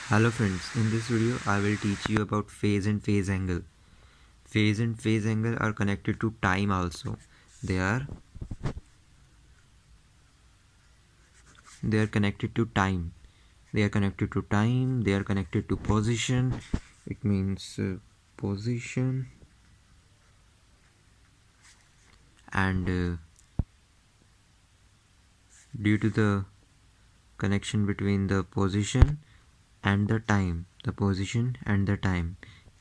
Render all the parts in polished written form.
Hello friends, in this video I will teach you about phase and phase angle. Phase and phase angle are connected to time also. They are connected to time. They are connected to time, they are connected to position. It means position and due to the connection between the position and the time,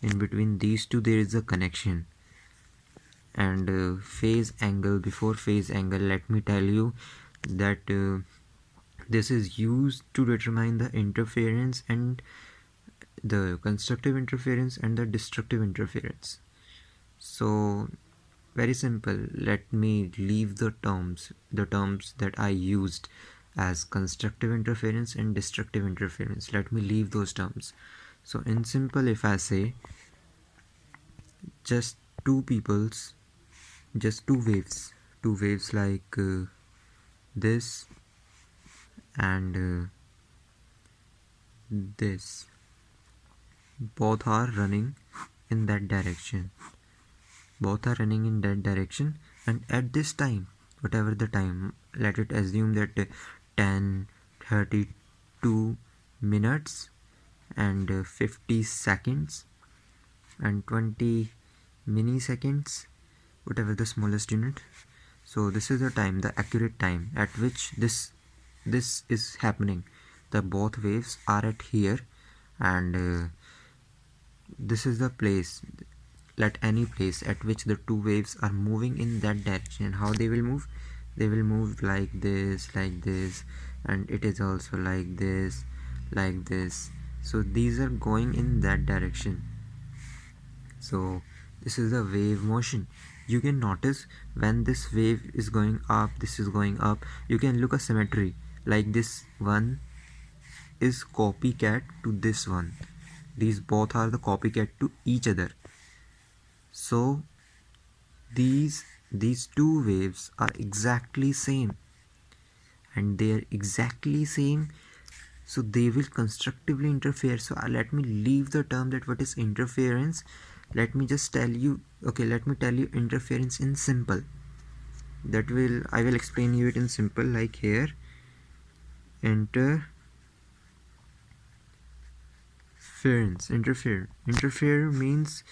in between these two there is a connection. And phase angle, before phase angle, let me tell you that this is used to determine the interference and the constructive interference and the destructive interference. So very simple, let me leave the terms that I used as constructive interference and destructive interference. Let me leave those terms. So in simple, if I say just two waves like this and this, both are running in that direction, and at this time, whatever the time, let it assume that 10 32 minutes and 50 seconds and 20 milliseconds, whatever the smallest unit. So this is the time, the accurate time at which this is happening. The both waves are at here, and this is the place, let any place at which the two waves are moving in that direction. How they will move? They will move like this, and it is also like this. So these are going in that direction. So this is the wave motion. You can notice when this wave is going up, this is going up. You can look a symmetry, like this one is copycat to this one. These both are the copycat to each other. So these two waves are exactly same, and they are exactly same, so they will constructively interfere. So let me leave the term that what is interference. Let me just tell you, let me tell you interference in simple. I will explain you it in simple, like here, interfere means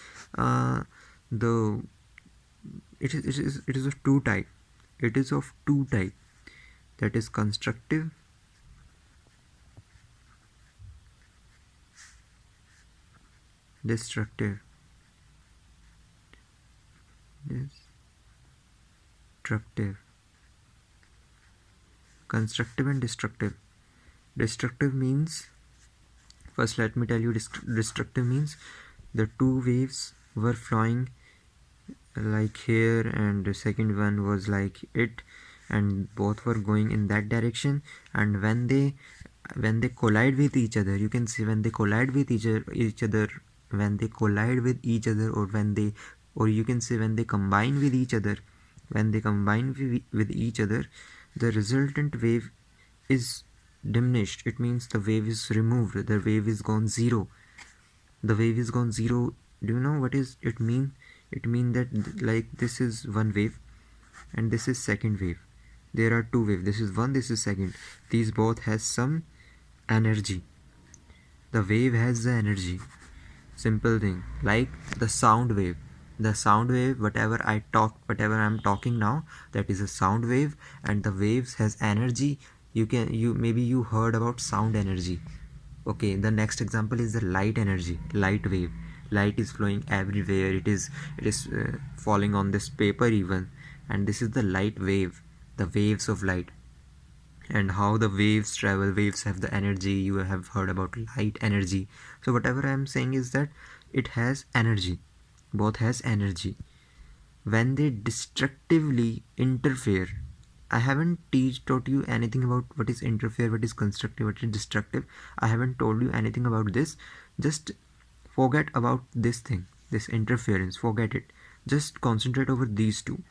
the it is of two type. That is constructive destructive. Constructive and destructive. Destructive means, first let me tell you, destructive means the two waves were flowing like here, and the second one was like it, and both were going in that direction. And when they collide with each other, you can see when they collide with each other, or you can say when they combine with each other, the resultant wave is diminished. It means the wave is removed, the wave is gone zero. Do you know what is it mean? It means that, like, this is one wave and this is second wave. There are two waves, this is one, this is second. These both has some energy. The wave has the energy. Simple thing, like the sound wave. Whatever I'm talking now, that is a sound wave, and the waves has energy. Maybe you heard about sound energy. Okay, the next example is the light energy, light wave. Light is flowing everywhere. It is falling on this paper even, and this is the light wave, the waves of light. And how the waves travel, waves have the energy. You have heard about light energy. So whatever I am saying is that it has energy, both has energy. When they destructively interfere, I haven't taught you anything about what is interfere, what is constructive, what is destructive. I haven't told you anything about this. Just forget about this thing, this interference, forget it. Just concentrate over these two.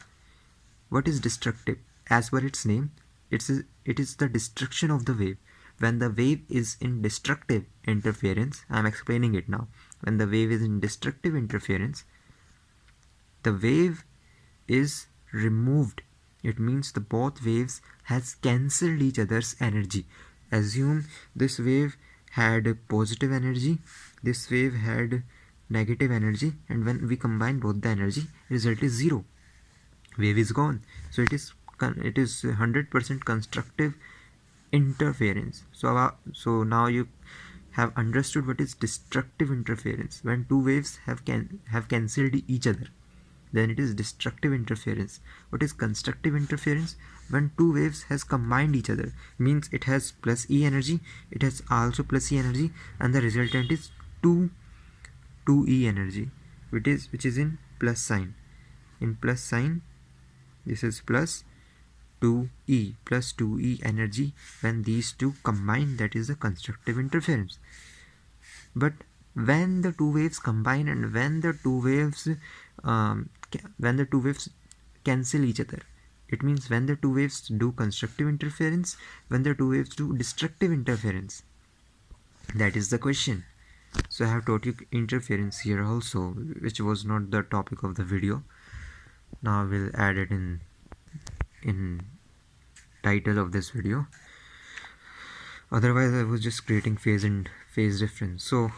What is destructive? As per its name, it is the destruction of the wave. when the wave is in destructive interference, I'm explaining it now. When the wave is in destructive interference, the wave is removed. It means the both waves has cancelled each other's energy. Assume this wave had positive energy, this wave had negative energy, and when we combine both the energy, result is zero. Wave is gone. So it is 100% constructive interference. So now you have understood what is destructive interference. When two waves have cancelled each other, then it is destructive interference. What is constructive interference? When two waves has combined each other, means it has plus E energy, it has also plus E energy, and the resultant is 2E energy, which is in plus sign. In plus sign, this is plus 2E energy. When these two combine, that is the constructive interference. But when the two waves combine and when the two waves cancel each other, it means when the two waves do constructive interference, when the two waves do destructive interference. That is the question. So I have taught you interference here also, which was not the topic of the video. Now we'll add it in title of this video. Otherwise I was just creating phase and phase difference. So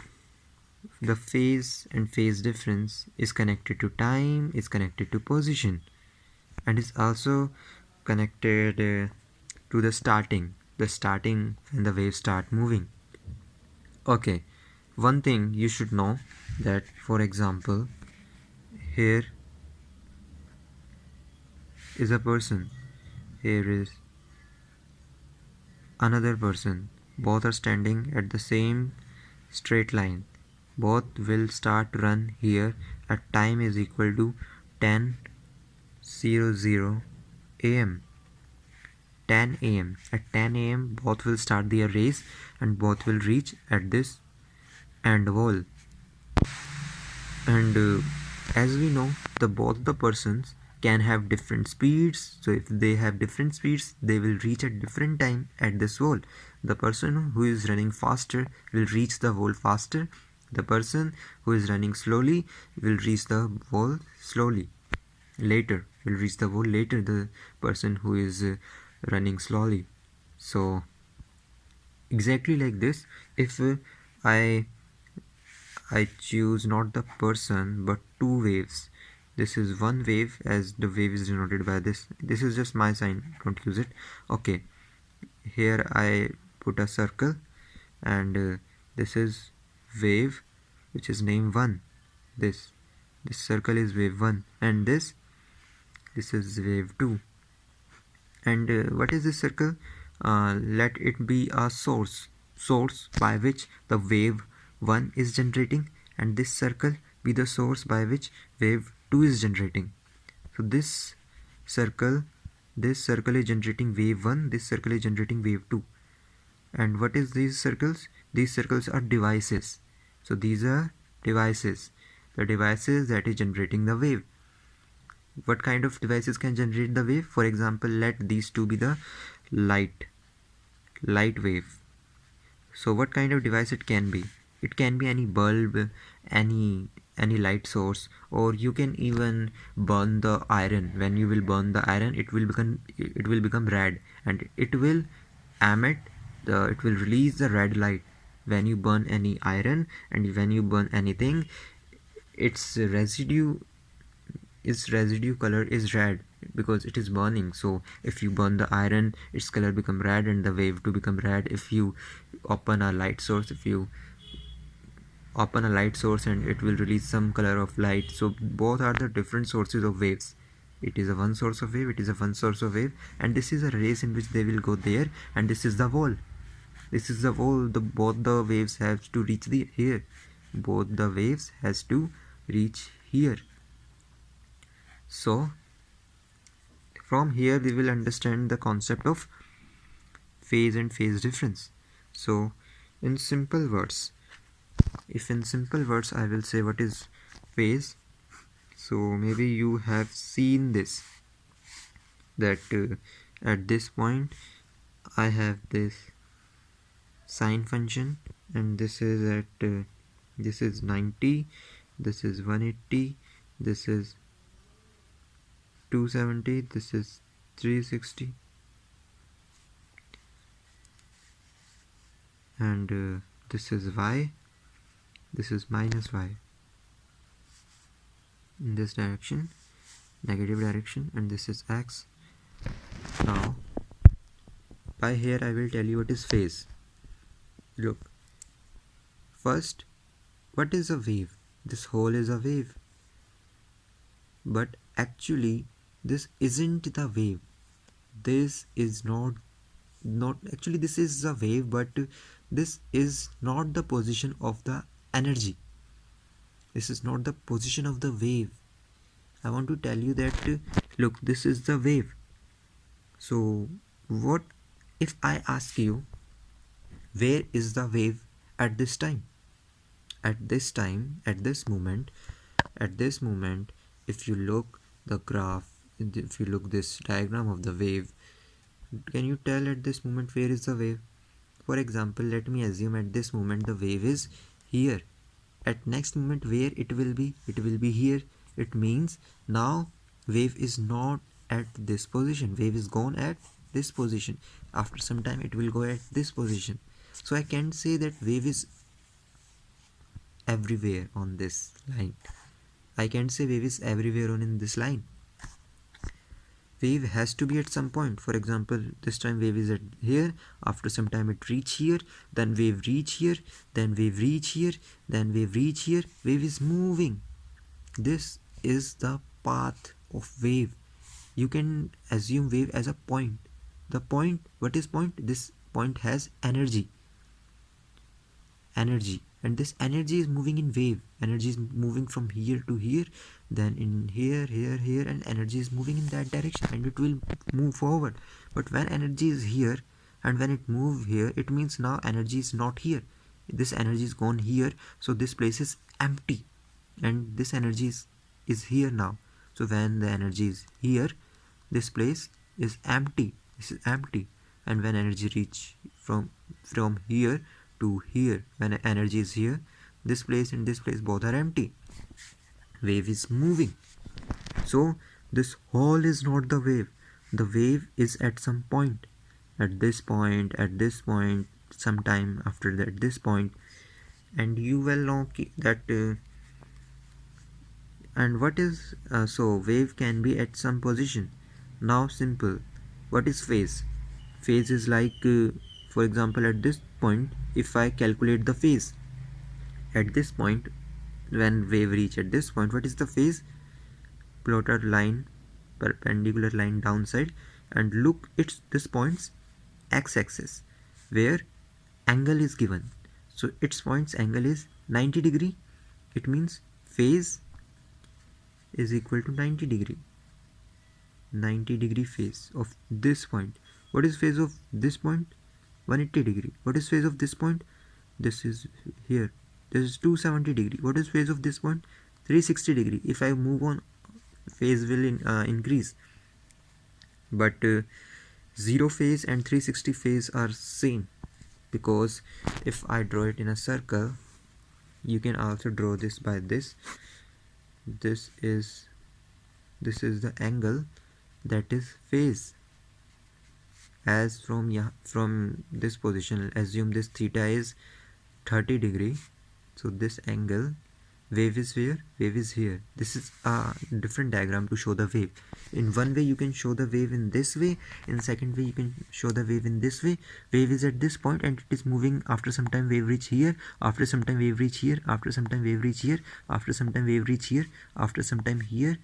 the phase and phase difference is connected to time, is connected to position, and is also connected to the starting when the waves start moving. Okay, one thing you should know, that for example, here is a person, here is another person, both are standing at the same straight line. Both will start to run here at time is equal to 10:00 am. 10 am. At 10 am, both will start their race and both will reach at this end wall. And as we know, both the persons can have different speeds. So if they have different speeds, they will reach at different time at this wall. The person who is running faster will reach the wall faster. The person who is running slowly will reach the wall slowly. Later, will reach the wall later, the person who is running slowly. So exactly like this, if I choose not the person but two waves. This is one wave, as the wave is denoted by this. This is just my sign, don't use it. Okay, here I put a circle, and this is wave, which is name 1. This circle is wave 1, and this is wave 2. And what is this circle? Let it be a source by which the wave 1 is generating, and this circle be the source by which wave 2 is generating. So this circle is generating wave 1, this circle is generating wave 2. And what is these circles? These circles are devices. So these are devices, the devices that is generating the wave. What kind of devices can generate the wave? For example, let these two be the light wave. So what kind of device it can be? It can be any bulb, any light source, or you can even burn the iron. When you will burn the iron, it will become red, and it will release the red light. When you burn any iron and when you burn anything, its residue color is red because it is burning. So if you burn the iron, its color become red and the wave to become red. If you open a light source, and it will release some color of light. So both are the different sources of waves. It is a one source of wave, and this is a race in which they will go there, and this is the wall. Both the waves have to reach here. Both the waves has to reach here. So from here we will understand the concept of phase and phase difference. So in simple words, I will say what is phase. So maybe you have seen this, that at this point I have this sine function, and this is at this is 90, this is 180, this is 270, this is 360, and this is y, this is minus y in this direction, negative direction, and this is x. Now by here I will tell you what is phase. Look, first, what is a wave? This whole is a wave, but actually this isn't the wave. This is not actually, this is a wave, but this is not the position of the energy. This is not the position of the wave. I want to tell you that look, this is the wave. So what if I ask you, where is the wave at this time? At this time, at this moment, if you look the graph, if you look this diagram of the wave, can you tell at this moment where is the wave? For example, let me assume at this moment the wave is here. At next moment where it will be? It will be here. It means now wave is not at this position. Wave is gone at this position. After some time it will go at this position. So I can't say that wave is everywhere on this line. I can't say wave is everywhere on in this line. Wave has to be at some point. For example, this time wave is at here, after some time it reach here, then wave reach here, then wave reach here, then wave reach here. Wave is moving. This is the path of wave. You can assume wave as a point. The point, what is point? This point has energy, and this energy is moving in wave. Energy is moving from here to here, then in here, and energy is moving in that direction, and it will move forward. But when energy is here and when it move here, it means now energy is not here. This energy is gone here, so this place is empty, and this energy is here now. So when the energy is here, this place is empty. This is empty. And when energy reach from here to here, when energy is here, this place and this place both are empty. Wave is moving. So this whole is not the wave. The wave is at some point, at this point, sometime after that, this point, and you will know that and what is so wave can be at some position. Now simple, what is phase? Phase is like for example, at this point, if I calculate the phase at this point, when wave reach at this point, what is the phase? Plot a line, perpendicular line downside, and look it's this point's x-axis where angle is given. So its point's angle is 90 degree. It means phase is equal to 90 degree. 90 degree phase of this point. What is phase of this point? 180 degree. What is phase of this point? This is here. This is 270 degree. What is phase of this point? 360 degree. If I move on, phase will increase. But 0 phase and 360 phase are same, because if I draw it in a circle, you can also draw this by this. This is the angle that is phase. As from this position, assume this theta is 30 degree. So this angle, wave is where? Wave is here. This is a different diagram to show the wave. In one way you can show the wave in this way, in second way you can show the wave in this way. Wave is at this point and it is moving. After some time wave reach here, after some time wave reach here, after some time wave reach here, after some time wave reach here, after some time here,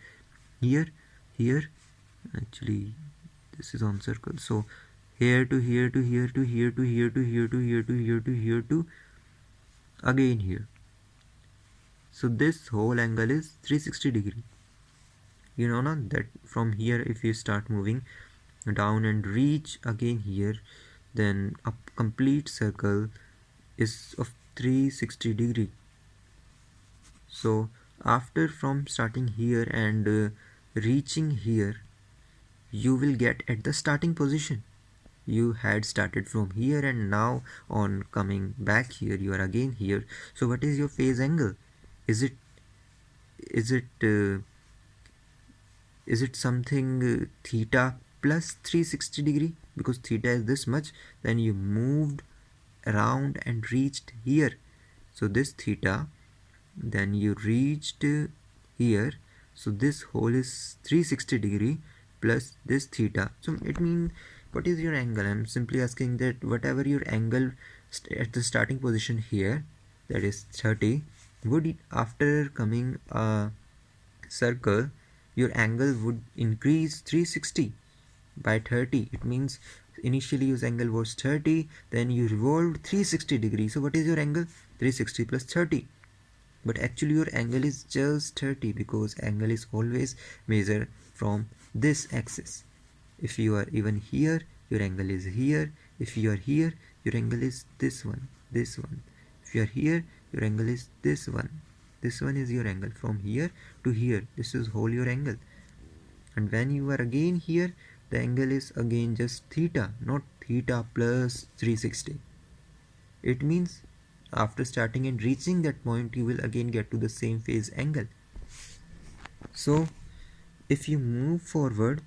actually this is on circle. So here to here to here to here to here to here to here to here to here to again here. So this whole angle is 360 degree. You know now that from here if you start moving down and reach again here, then a complete circle is of 360 degree. So after from starting here and reaching here, you will get at the starting position. you had started from here, and now on coming back here you are again here. So what is your phase angle? Is it is it uh, is it something theta plus 360 degree? Because theta is this much, then you moved around and reached here. So this theta, then you reached here. So this whole is 360 degree plus this theta. So it means, what is your angle? I'm simply asking that whatever your angle at the starting position here, that is 30, would it, after coming a circle, your angle would increase 360 by 30. It means initially your angle was 30, then you revolved 360 degrees. So what is your angle? 360 plus 30. But actually your angle is just 30, because angle is always measured from this axis. If you are even here, your angle is here. If you are here, your angle is this one, this one. If you are here, your angle is this one. This one is your angle from here to here. This is whole your angle. And when you are again here, the angle is again just theta, not theta plus 360. It means after starting and reaching that point, you will again get to the same phase angle. So if you move forward,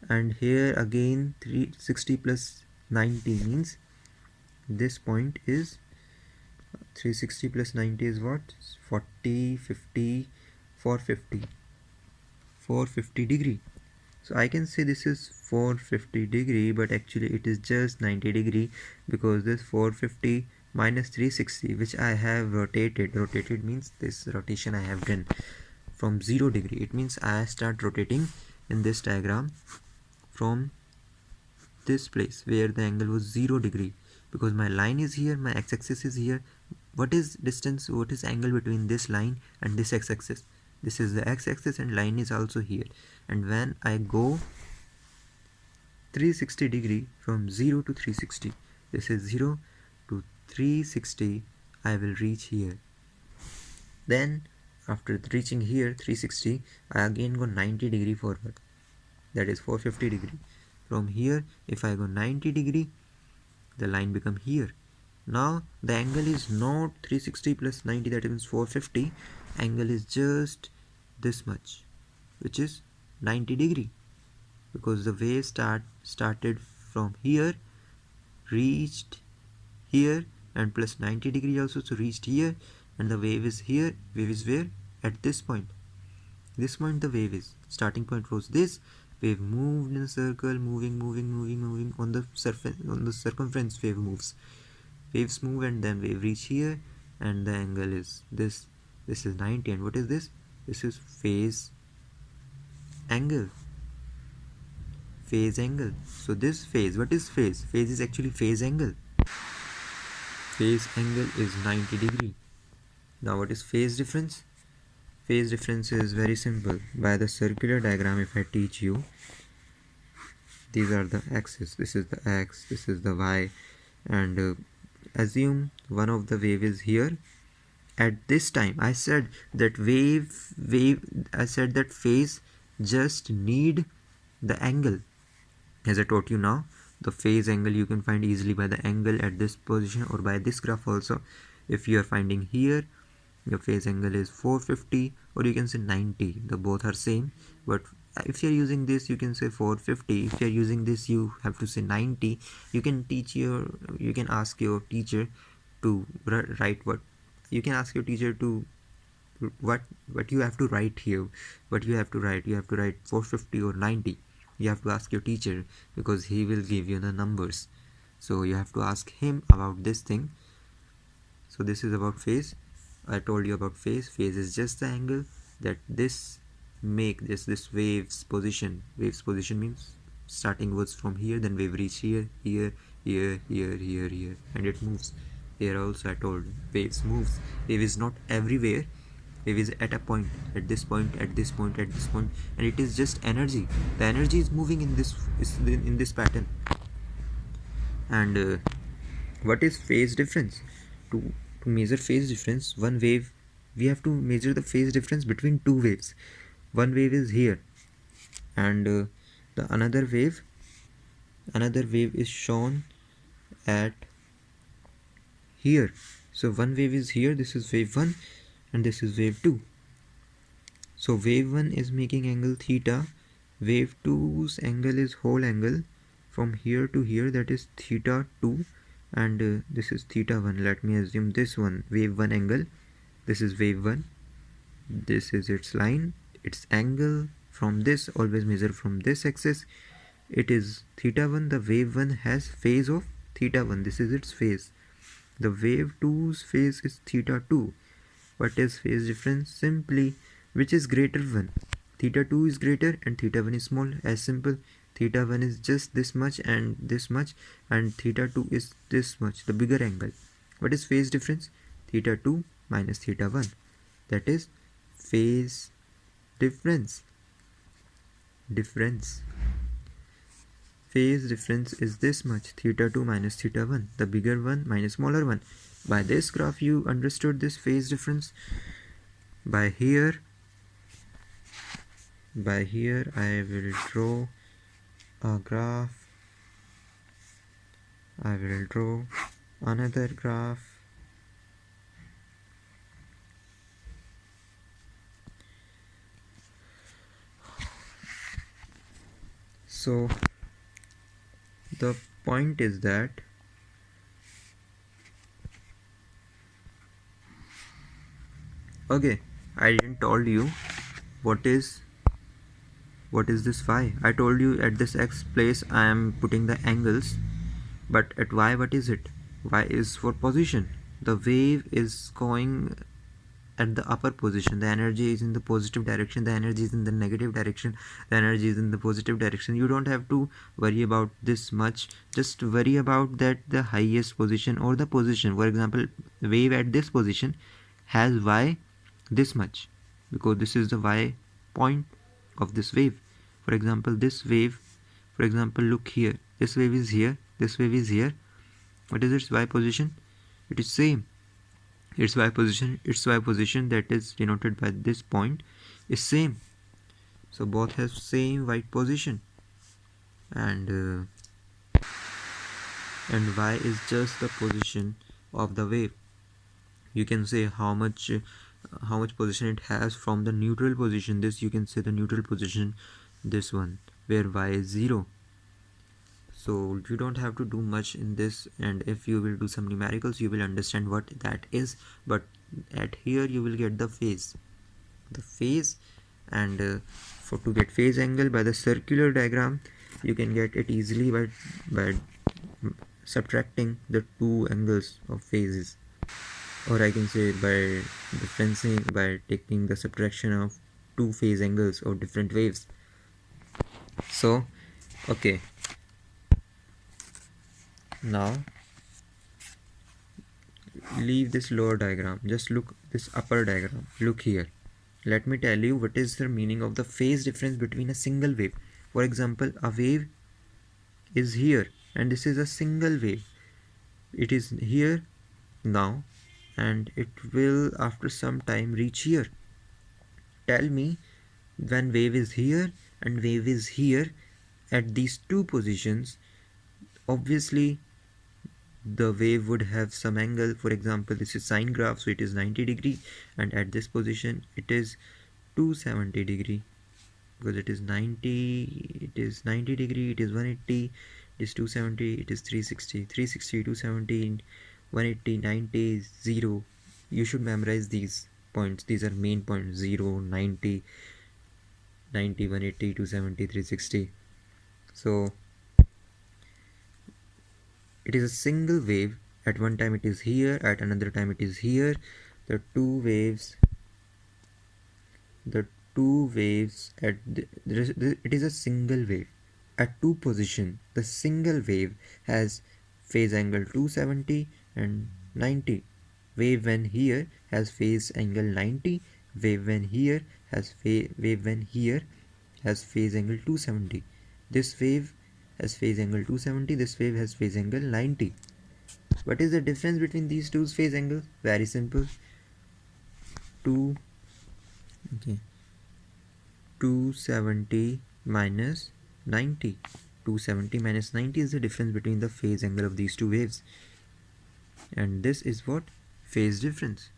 and here again 360 plus 90 means this point is 360 plus 90 is what? 40, 50, 450, 450 degree. So I can say this is 450 degree, but actually it is just 90 degree, because this 450 minus 360, which I have rotated means this rotation I have done from 0 degree. It means I start rotating in this diagram from this place where the angle was 0 degree, because my line is here, my x-axis is here. What is distance, what is angle between this line and this x-axis? This is the x-axis, and line is also here. And when I go 360 degree from 0 to 360, this is 0 to 360, I will reach here. Then after reaching here 360, I again go 90 degree forward, that is 450 degree. From here, if I go 90 degree, the line become here. Now the angle is not 360 plus 90, that means 450. Angle is just this much, which is 90 degree, because the wave started from here, reached here, and plus 90 degree also, so reached here, and the wave is here. Wave is where? At this point. This point the wave is. Starting point was this. Wave moved in a circle, moving on the surface, on the circumference. Wave moves. Waves move, and then wave reach here, and the angle is this. This is 90, and what is this? This is phase angle. Phase angle. So this phase, what is phase? Phase is actually phase angle. Phase angle is 90 degree. Now what is phase difference? Phase difference is very simple. By the circular diagram, if I teach you, these are the axes. This is the x, this is the y, and assume one of the wave is here. At this time, I said that I said that phase just need the angle. As I taught you now, the phase angle you can find easily by the angle at this position, or by this graph also. If you are finding here, your phase angle is 450, or you can say 90. The both are same, but if you are using this, you can say 450. If you are using this, you have to say 90. You can ask your teacher to write what you can ask your teacher to what you have to write here. What you have to write 450 or 90. You have to ask your teacher, because he will give you the numbers. So you have to ask him about this thing. So this is about phase. I told you about phase. Phase is just the angle that this wave's position. Wave's position means starting was from here, then wave reach here, and it moves. Here also I told waves moves. Wave is not everywhere. Wave is at a point, at this point, at this point, at this point, and it is just energy. The energy is moving in this pattern. And what is phase difference? To measure phase difference, one wave, we have to measure the phase difference between two waves. One wave is here, and the another wave another wave is shown at here. So one wave is here, this is wave 1 and this is wave 2. So wave 1 is making angle theta, wave 2's angle is whole angle from here to here, that is theta 2, and this is theta 1. Let me assume this one wave 1 angle, this is wave 1, this is its line, its angle from this, always measure from this axis, it is theta 1. The wave 1 has phase of theta 1, this is its phase. The wave 2's phase is theta 2. What is phase difference? Simply which is greater one. Theta 2 is greater and theta 1 is small, as simple. Theta 1 is just this much and theta 2 is this much, the bigger angle. What is phase difference? Theta 2 minus theta 1, that is phase difference. Phase difference is this much, theta 2 minus theta 1, the bigger one minus smaller one. By this graph you understood this phase difference. By here I will draw a graph, I will draw another graph. So the point is that okay, I didn't told you what is this y. I told you at this x place I am putting the angles, but at y what is it? Y is for position. The wave is going at the upper position, the energy is in the positive direction, the energy is in the negative direction, the energy is in the positive direction. You don't have to worry about this much, just worry about that the highest position or the position. For example, wave at this position has y this much, because this is the y point of this wave. For example, this wave, for example, look here, this wave is here, this wave is here. What is its y position? It is same. Its y position that is denoted by this point is same. So both have same y position, and y is just the position of the wave. You can say how much position it has from the neutral position. This you can say the neutral position, this one where y is 0. So you don't have to do much in this, and if you will do some numericals you will understand what that is. But at here you will get the phase, and for to get phase angle by the circular diagram you can get it easily by subtracting the two angles of phases, or I can say by differencing by taking the subtraction of two phase angles of different waves. So okay, now leave this lower diagram, just look this upper diagram. Look here, let me tell you what is the meaning of the phase difference between a single wave. For example, a wave is here and this is a single wave. It is here now and it will after some time reach here. Tell me, when wave is here and wave is here, at these two positions, obviously the wave would have some angle. For example, this is sine graph, so it is 90 degree, and at this position it is 270 degree, because it is 90 degree, it is 180, it is 270, it is 360, 270, 180, 90, 0. You should memorize these points. These are main points: 0, 90, 180, 270, 360. So it is a single wave. At one time it is here, at another time it is here. The two waves it is a single wave at two position. The single wave has phase angle 270 and 90. Wave when here has phase angle 90. Wave when here has phase angle 270. This wave has phase angle 270, this wave has phase angle 90. What is the difference between these two phase angles? Very simple. 270 minus 90. 270 minus 90 is the difference between the phase angle of these two waves. And this is what? Phase difference.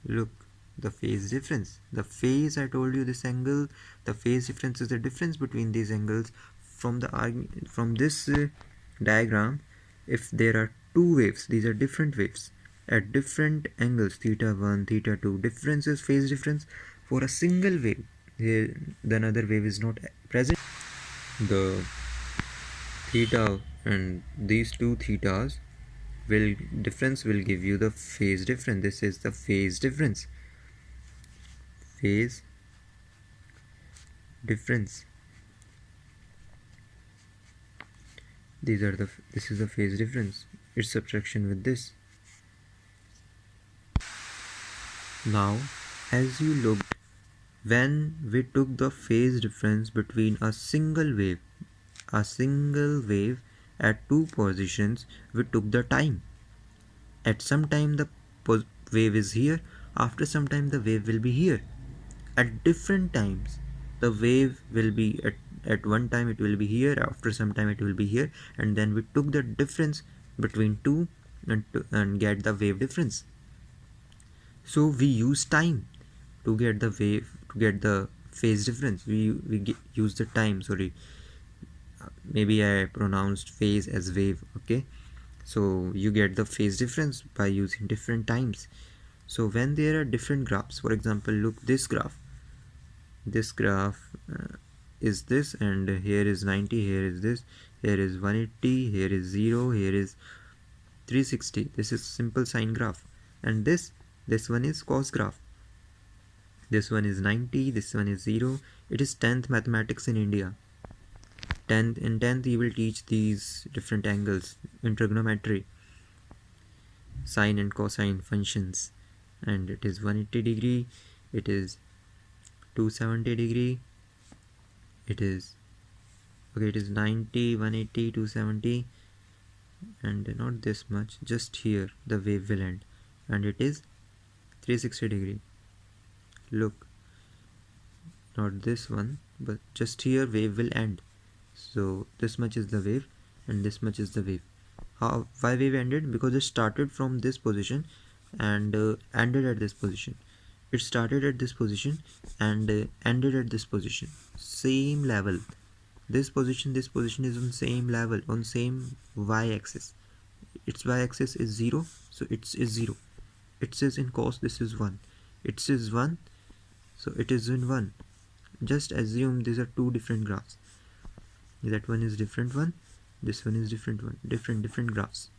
Look, the phase difference. The phase, I told you this angle, the phase difference is the difference between these angles. From this diagram, if there are two waves, these are different waves at different angles, theta 1, theta 2, difference is phase difference. For a single wave, here the another wave is not present. The theta and these two thetas will give you the phase difference. This is the phase difference. Phase difference. This is the phase difference. Its subtraction with this. Now, as you looked, when we took the phase difference between a single wave at two positions, we took the time. At some time the wave is here, after some time the wave will be here. At different times the wave will be at one time it will be here, after some time it will be here, and then we took the difference between two and get the wave difference. So we use time to get the phase difference. We use the time, sorry, maybe I pronounced phase as wave. Okay, so you get the phase difference by using different times. So when there are different graphs, for example, look, this graph is this, and here is 90, here is this, here is 180, here is 0, here is 360. This is simple sine graph. And this one is cos graph. This one is 90, this one is 0. It is 10th mathematics in India. In 10th you will teach these different angles in trigonometry, sine and cosine functions, and it is 180 degree, it is 270 degree, it is 90, 180, 270, and not this much, just here the wave will end, and it is 360 degree. Look, not this one, but just here wave will end. So this much is the wave and this much is the wave. Why wave ended? Because it started from this position and ended at this position. It started at this position and ended at this position. Same level. This position is on same level, on same y-axis. Its y-axis is 0, so it is 0. It says in cos this is 1. It says 1, so it is in 1. Just assume these are two different graphs. That one is different one, this one is different one, different graphs.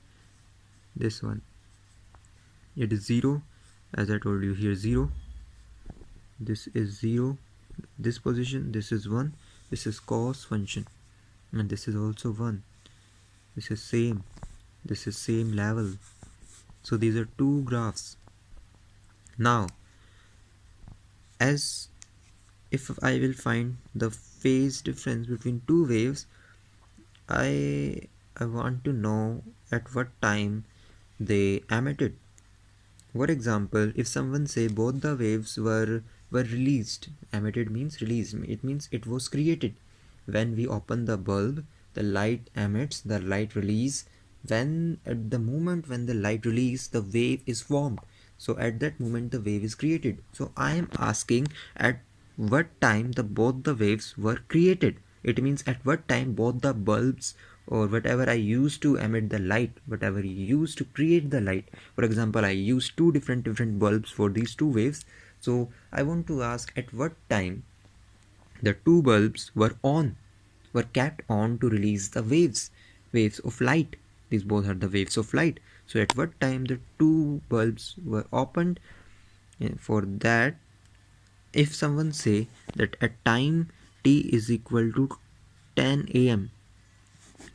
This one, it is 0, as I told you here 0, this is 0, this position, this is 1, this is cos function, and this is also 1, this is same level. So these are two graphs. Now, as if I will find the phase difference between two waves, I want to know at what time they emitted. For example, if someone say both the waves were released, emitted means released, it means it was created. When we open the bulb, the light emits, the light release. At the moment when the light release, the wave is formed. So at that moment the wave is created. So I am asking at what time both the waves were created. It means at what time both the bulbs or whatever I used to emit the light, whatever you used to create the light. For example, I used two different bulbs for these two waves. So I want to ask at what time the two bulbs were kept on to release the waves of light. These both are the waves of light. So at what time the two bulbs were opened? For that, if someone say that at time t is equal to 10 am,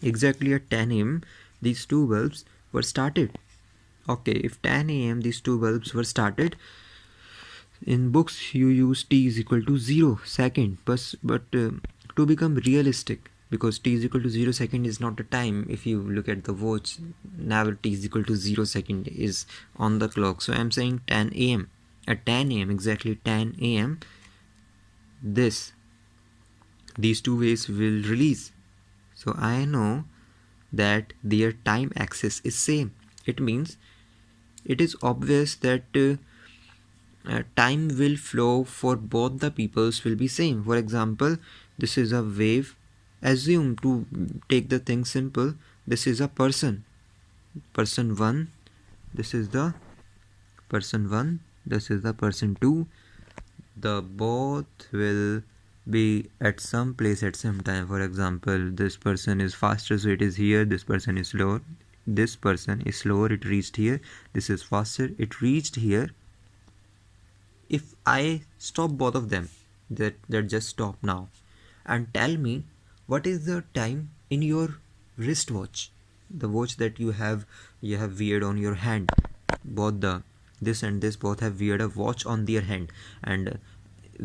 exactly at 10 am these two bulbs were started. Okay, if 10 am these two bulbs were started, in books you use t is equal to 0 second, but to become realistic, because t is equal to 0 second is not a time. If you look at the watch, never t is equal to 0 second is on the clock. So I'm saying 10 am. At 10 am, exactly 10 am, this these two waves will release. So I know that their time axis is same. It means it is obvious that time will flow for both the peoples will be same. For example, this is a wave. Assume, to take the thing simple, this is a person 1, this is the person 1, this is the person 2. The both will be at some place at some time. For example, this person is faster, so it is here. This person is slower, this person is slower, it reached here. This is faster, it reached here. If I stop both of them, that just stop now, and tell me what is the time in your wristwatch, the watch that you have weared on your hand. Both the this and this both have weared a watch on their hand, and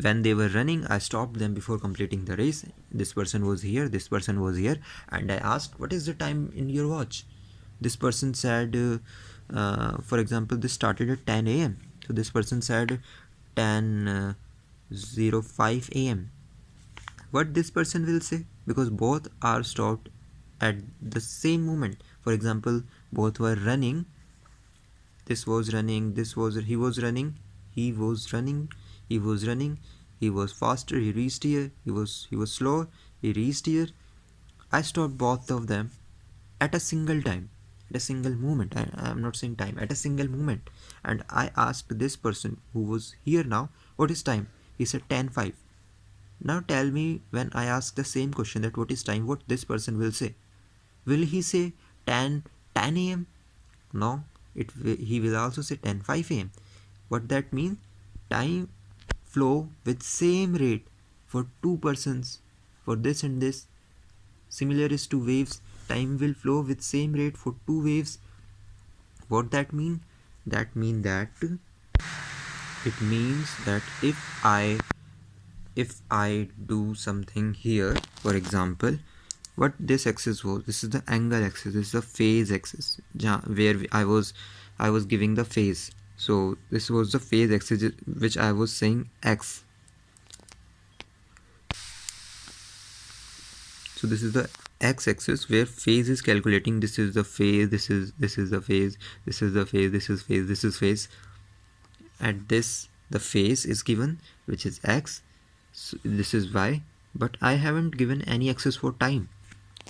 when they were running, I stopped them before completing the race. This person was here, this person was here, and I asked, what is the time in your watch? This person said, for example, this started at 10 a.m. So this person said 10:05 a.m. What this person will say? Because both are stopped at the same moment. For example, both were running. This was running, he was running, he was running, he was running, he was faster, he reached here, he was slower, he reached here. I stopped both of them at a single time, at a single moment. I am not saying time, at a single moment. And I asked this person who was here now, what is time? He said 10:05. Now tell me, when I ask the same question, that what is time, what this person will say? Will he say 10 a.m.? No, he will also say 10:05 a.m. What that means? Time flow with same rate for two persons, for this and this. Similar is to waves. Time will flow with same rate for two waves. What that mean? That means that if I do something here, for example, what this axis was, this is the angle axis, this is the phase axis, where I was giving the phase. So this was the phase axis which I was saying x. So this is the x-axis where phase is calculating. This is the phase, this is the phase, this is the phase, this is phase, this is phase. At this, the phase is given, which is x. So this is y, but I haven't given any axis for time.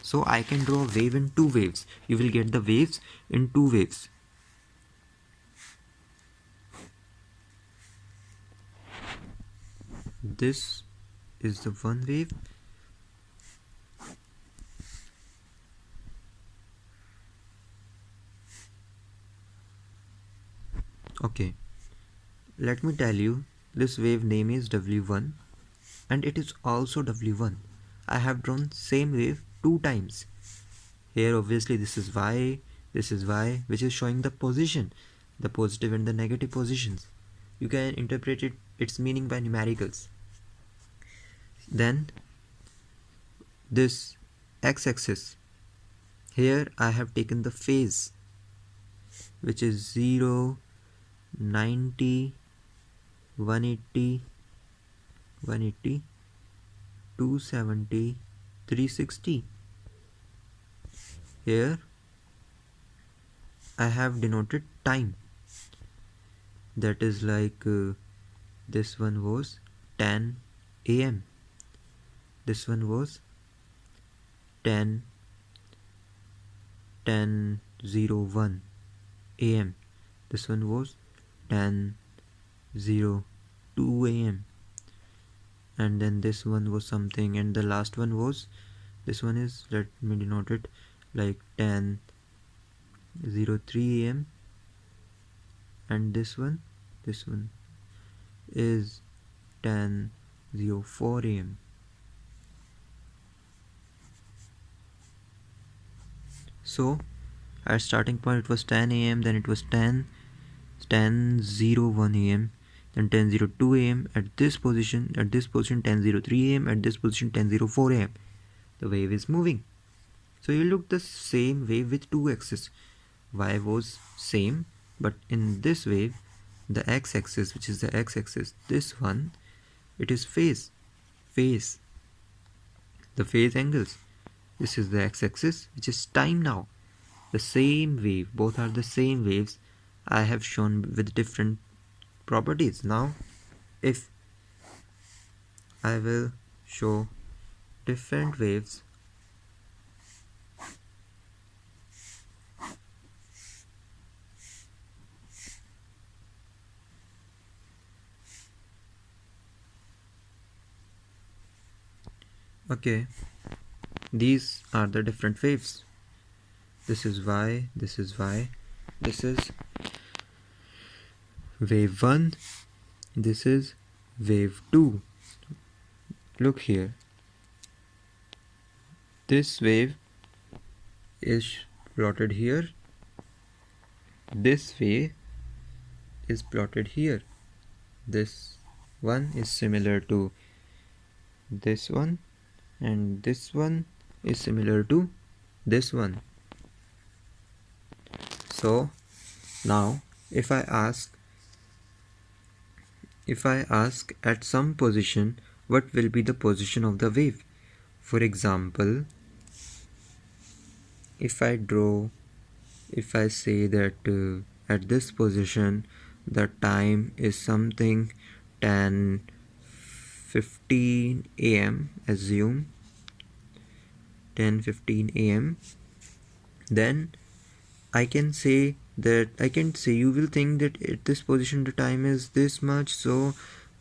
So I can draw a wave in two waves. You will get the waves in two waves. This is the one wave. Okay, let me tell you, this wave name is W1 and it is also W1. I have drawn same wave two times. Here obviously this is y, which is showing the position, the positive and the negative positions. You can interpret its meaning by numericals. Then this x-axis, here I have taken the phase, which is 0, 90, 180, 270, 360. Here I have denoted time. That is like this one was 10 a.m. This one was 10:01 a.m. This one was 10:02 a.m. and then this one was something, and the last one was, this one is, let me denote it like 10:03 a.m. and this one is 10:04 a.m. So at starting point it was 10 a.m. then it was 10:01 a.m. then 10:02 a.m. at this position 10:03 a.m. at this position 10:04 a.m. The wave is moving. So you look the same wave with two axes. Y was same, but in this wave the x-axis, which is the x-axis, this one, it is phase. the phase angles. This is the x-axis, which is time now. The same wave, both are the same waves I have shown with different properties. Now if I will show different waves, okay, these are the different waves. This is y, this is y, this is wave 1, this is wave 2. Look here, this wave is plotted here, this wave is plotted here. This one is similar to this one, and this one is similar to this one. So now if I ask at some position what will be the position of the wave, for example, if I say that at this position the time is something 10:15 am, assume 10:15 am, then I can say you will think that at this position the time is this much, so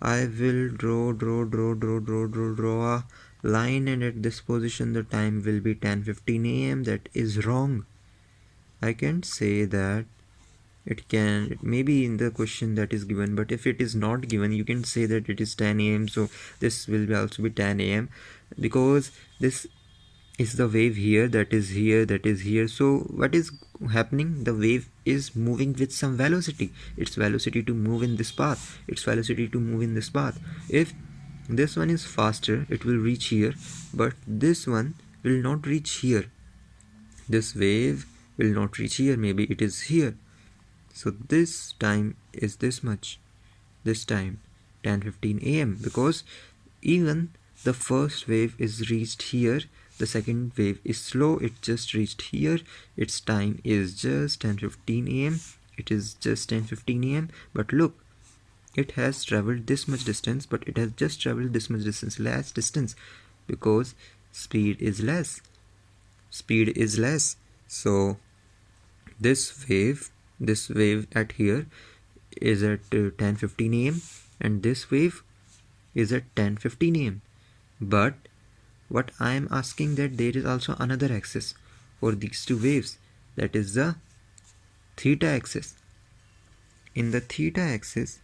I will draw a line, and at this position the time will be 10:15 am. That is wrong. I can say that it may be in the question that is given, but if it is not given, you can say that it is 10 am, so this will also be 10 am, because this is the wave here, that is here. So what is happening? The wave is moving with some velocity. Its velocity to move in this path. If this one is faster, it will reach here, but this one will not reach here. This wave will not reach here. Maybe it is here. So this time is this much. This time 10:15 am, because even the first wave is reached here, the second wave is slow, it just reached here, its time is just 10:15 am. It is just 10:15 am, but look, it has traveled this much distance, but it has just traveled this much distance, less distance, because speed is less. So this wave at here is at 10:15 am, and this wave is at 10:15 am. But what I am asking, that there is also another axis for these two waves, that is the theta axis. In the theta axis,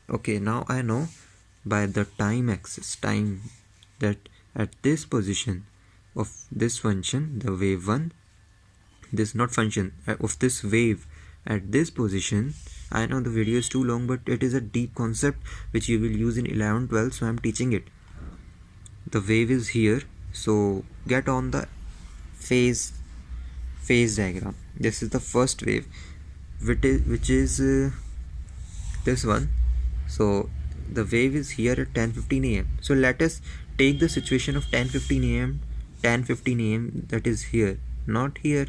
okay, now I know by the time axis, that at this position of this function, the wave 1, this not function of this wave at this position, I know the video is too long, but it is a deep concept which you will use in 11, 12, so I am teaching it. The wave is here, so get on the phase diagram. This is the first wave, which is this one. So the wave is here at 10:15 am. So let us take the situation of 10:15 am, that is here, not here,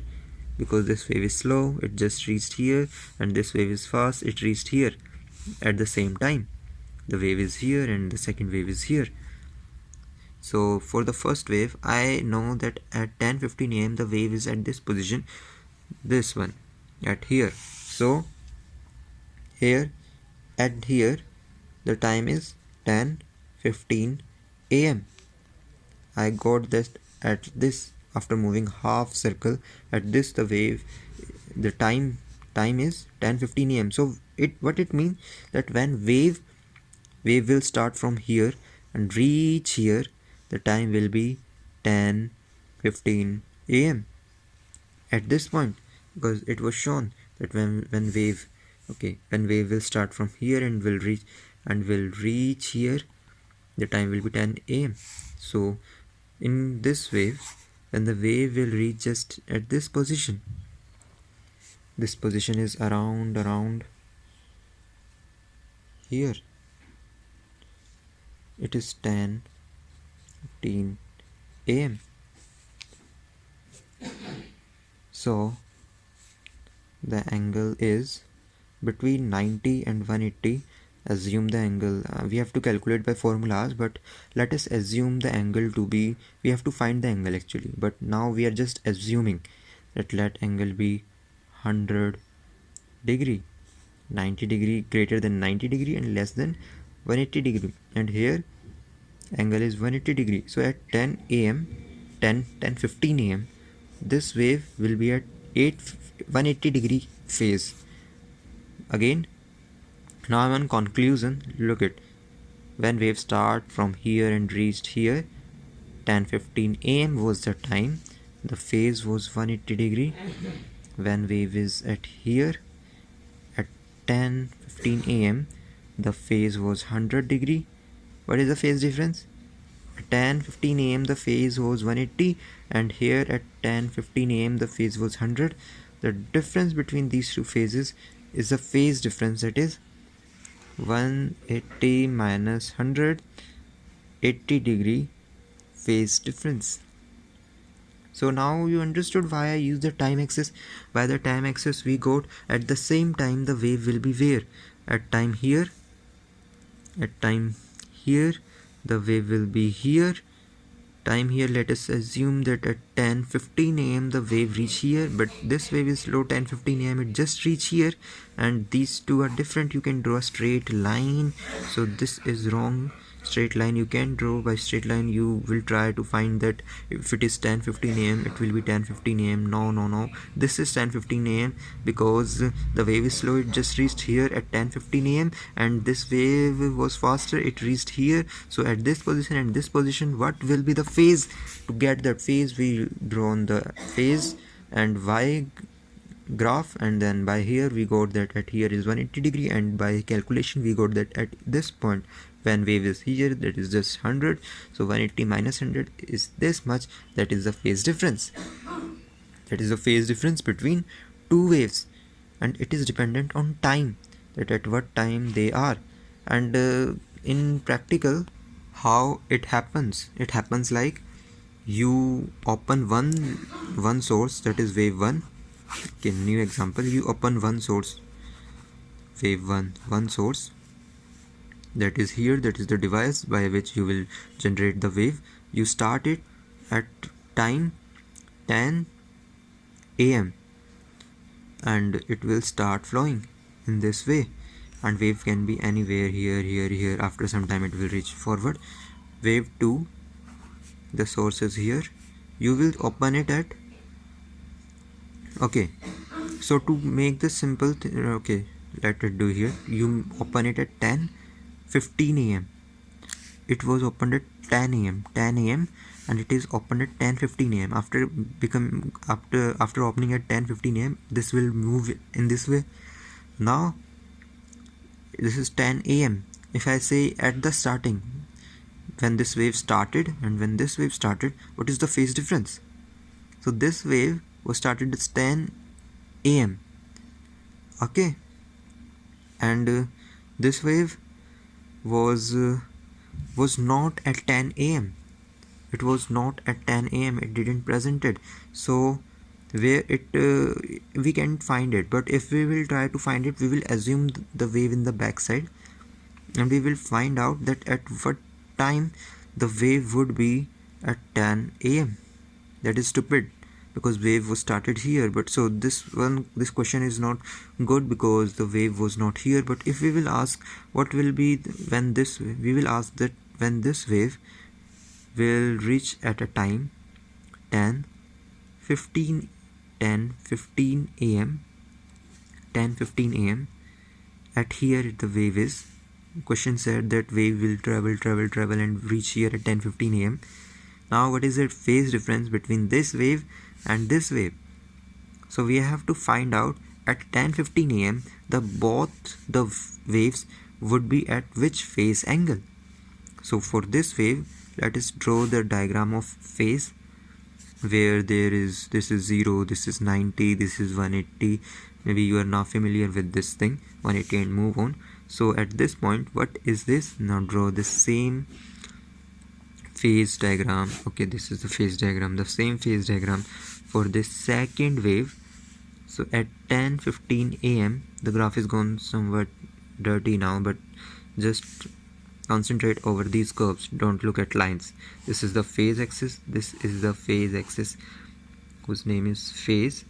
because this wave is slow, it just reached here, and this wave is fast, it reached here at the same time. The wave is here and the second wave is here. So for the first wave, I know that at 10:15 am the wave is at this position, this one, at here. So here the time is 10:15 am. I got this at this, after moving half circle. At this, the wave, the time is 10:15 am. So what it means, that when wave will start from here and reach here, the time will be 10:15 am at this point, because it was shown that when wave will start from here and will reach here, the time will be 10 am. So in this wave, when the wave will reach just at this position is around here, it is 10:15 am. So the angle is between 90 and 180. Assume the angle, we have to calculate by formulas, but let us assume the angle to be, we have to find the angle actually, but now we are just assuming that let angle be 100 degree, 90 degree, greater than 90 degree and less than 180 degree, and here angle is 180 degree. So at 10 am 10:15 am this wave will be at 180 degree phase. Again, now I'm on conclusion. Look at, when wave start from here and reached here, 10:15 am was the time, the phase was 180 degree. When wave is at here at 10:15 am, the phase was 100 degree. What is the phase difference? At 10:15 am the phase was 180, and here at 10:15 am the phase was 100. The difference between these two phases is the phase difference, that is 180 minus 100, 80 degree phase difference. So now you understood why I use the time axis. By the time axis we got at the same time the wave will be where? At time here, at time here the wave will be here. Time here, let us assume that at 10:15 am the wave reach here, but this wave is slow. 10:15 am it just reach here, and these two are different. You can draw a straight line, so this is wrong. Straight line you can draw. By straight line you will try to find that if it is 10:15 am it will be 10:15 am. No, this is 10:15 am because the wave is slow. It just reached here at 10:15 am, and this wave was faster, it reached here. So at this position and this position, what will be the phase? To get that phase we draw on the phase and y graph, and then by here we got that at here is 180 degree, and by calculation we got that at this point when wave is here, that is just 100. So 180 minus 100 is this much. That is the phase difference. That is the phase difference between two waves, and it is dependent on time, that at what time they are. And in practical, how it happens like you open one source, that is wave 1. Okay, new example, you open one source, wave 1 source, that is here, that is the device by which you will generate the wave. You start it at time 10 am and it will start flowing in this way, and wave can be anywhere, here. After some time it will reach forward. Wave 2, the source is here, you will open it at, okay, so to make this simple okay, let it do here, you open it at 10:15 am. It was opened at 10 am, and it is opened at 10:15 am. After opening at 10:15 am, this will move in this way. Now this is 10 am. If I say at the starting, when this wave started and when this wave started, what is the phase difference? So this wave was started at 10 am, okay, and this wave was not at 10 am. It was not at 10 am, it didn't presented. So where it we can find it, but if we will try to find it, we will assume the wave in the backside, and we will find out that at what time the wave would be at 10 am. That is stupid because wave was started here, but so this question is not good because the wave was not here. But if we will ask what will be when this, we will ask that when this wave will reach at a time 10:15 am, 10:15 am, at here the wave is, question said that wave will travel and reach here at 10:15 am. Now what is the phase difference between this wave and this wave? So we have to find out at 10:15 am both the waves would be at which phase angle. So for this wave, let us draw the diagram of phase, where there is, this is 0, this is 90, this is 180. Maybe you are now familiar with this thing, 180, and move on. So at this point, what is this? Now draw the same phase diagram. Okay, this is the phase diagram, the same phase diagram for this second wave. So at 10:15 a.m. the graph is gone somewhat dirty now, but just concentrate over these curves, don't look at lines. This is the phase axis, this is the phase axis whose name is phase.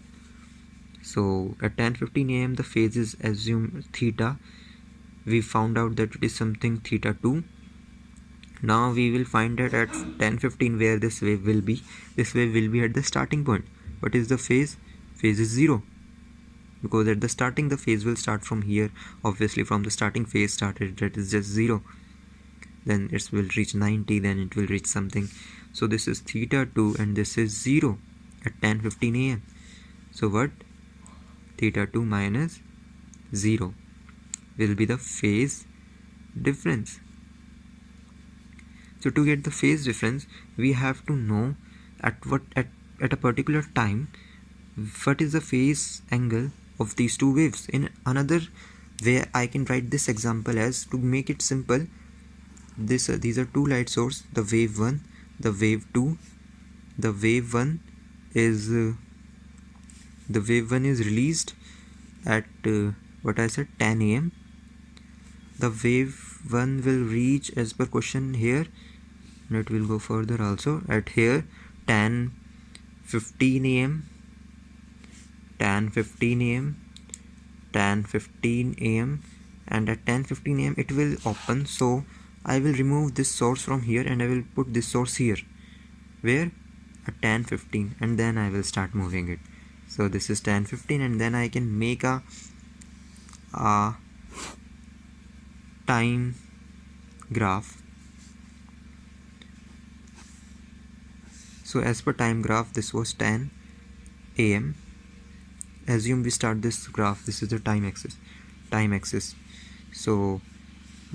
So at 10:15 a.m. the phase is assumed theta. We found out that it is something theta 2. Now we will find that at 10:15 where this wave will be. This wave will be at the starting point. What is the phase? Phase is 0, because at the starting the phase will start from here. Obviously from the starting phase started, that is just 0. Then it will reach 90, then it will reach something. So this is theta 2 and this is 0 at 10:15 a.m. So what? Theta 2 minus 0 will be the phase difference. So to get the phase difference, we have to know at a particular time what is the phase angle of these two waves. In another way, I can write this example as, to make it simple, these are two light source, the wave 1, the wave 2. The wave 1 is released at what I said, 10 a.m. The wave 1 will reach, as per question here, and it will go further also, at here 10:15 a.m. 10:15 a.m. 10:15 a.m. and at 10:15 a.m. it will open. So I will remove this source from here and I will put this source here. Where? At 10:15, and then I will start moving it. So this is 10:15, and then I can make a time graph. So as per time graph, this was 10 a.m. Assume we start this graph. This is the time axis. So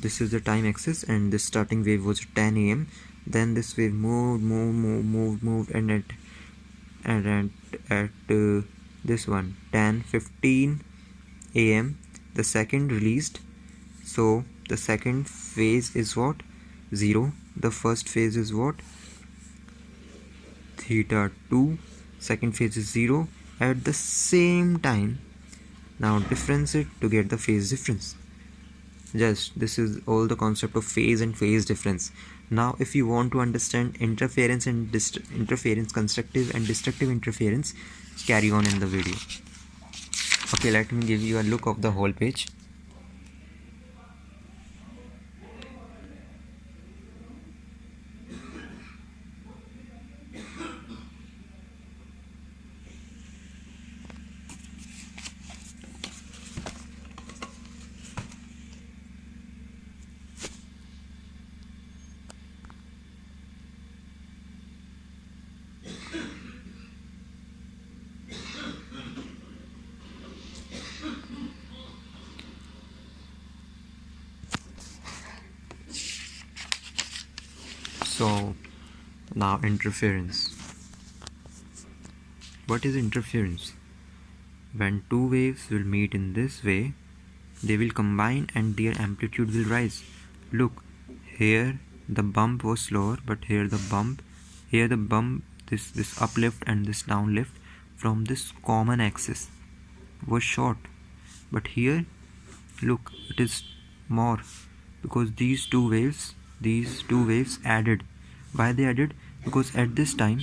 this is the time axis, and this starting wave was 10 a.m. Then this wave moved, and at this one 10:15 a.m. the second released. So the second phase is what? 0. The first phase is what? Theta 2. Second phase is 0 at the same time. Now difference it to get the phase difference. Just this is all the concept of phase and phase difference. Now if you want to understand interference and interference, constructive and destructive interference, carry on in the video. Okay, let me give you a look of the whole page. So now interference. What is interference? When two waves will meet in this way, they will combine and their amplitude will rise. Look, here the bump was slower, but here the bump, this uplift and this downlift from this common axis was short. But here, look, it is more, because these two waves added. Why they added? Because at this time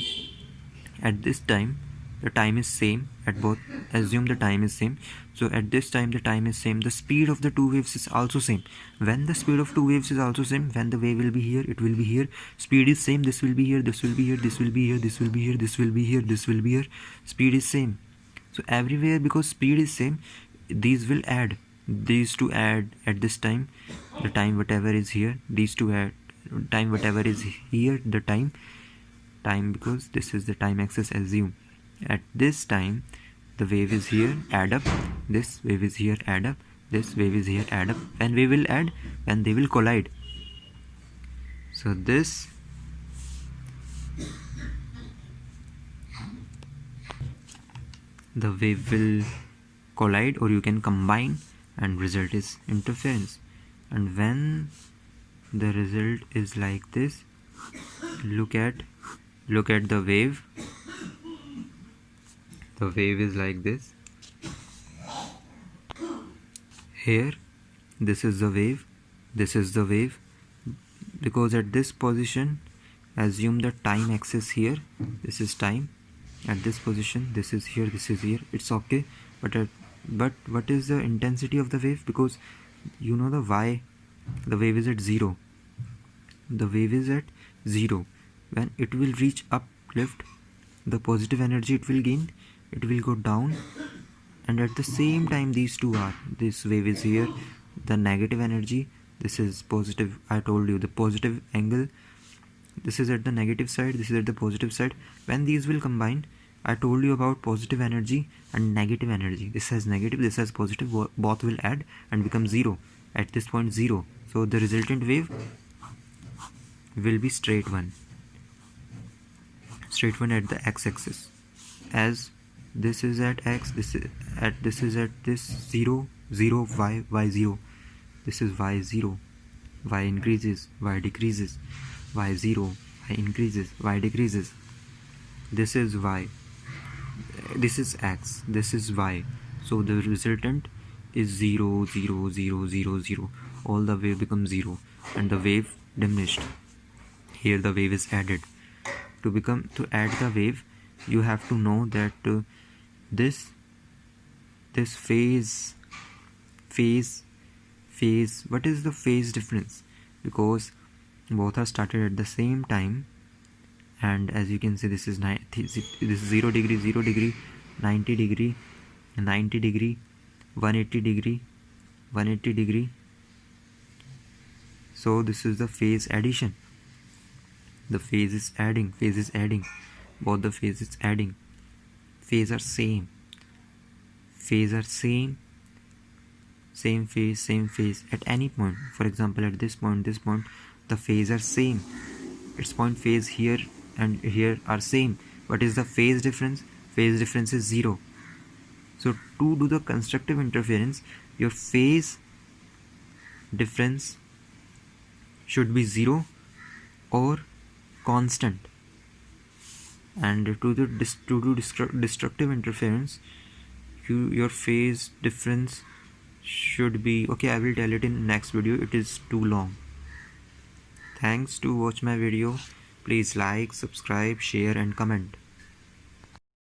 the time is same at both. Assume the time is same. So at this time the time is same. The speed of the two waves is also same. When the speed of two waves is also same, when the wave will be here, it will be here. Speed is same. This will be here. This will be here. This will be here. This will be here. This will be here. This will be here. Speed is same. So everywhere, because speed is same, these will add. These two add at this time. The time whatever is here. These two add. Time whatever is here. The time because this is the time axis. Assume at this time the wave is here, add up. This wave is here, add up. This wave is here, add up. When we will add, when they will collide. So this the wave will collide, or you can combine, and result is interference. And when the result is like this, look at the wave. The wave is like this. Here, this is the wave, this is the wave. Because at this position, assume the time axis here, this is time. At this position, this is here, this is here, it's okay. But what is the intensity of the wave? Because you know the y, the wave is at 0. The wave is at 0. When it will reach uplift, the positive energy it will gain, it will go down, and at the same time these two are, this wave is here, the negative energy, this is positive. I told you the positive angle, this is at the negative side, this is at the positive side. When these will combine, I told you about positive energy and negative energy. This has negative, this has positive, both will add and become 0. At this point 0, so the resultant wave will be straight one at the x-axis. As this is at x, this is at this 0 0 y 0, this is y 0, y increases, y decreases, y 0, y increases, y decreases. This is y, this is x, this is y. So the resultant is 0 0 0 0 0. All the wave becomes 0 and the wave diminished. Here the wave is added. To add the wave, you have to know that this phase, what is the phase difference? Because both are started at the same time, and as you can see, this is 0 degree, 0 degree, 90 degree, 90 degree, 180 degree, 180 degree. So this is the phase addition. The phase is adding, both the phases adding. Phase are same, same phase at any point. For example, at this point, the phase are same. Its point phase here and here are same. What is the phase difference? Phase difference is 0. So to do the constructive interference, your phase difference should be 0 or constant. And to do destructive interference, your phase difference should be, okay, I will tell it in next video, it is too long. Thanks to watch my video. Please like, subscribe, share and comment.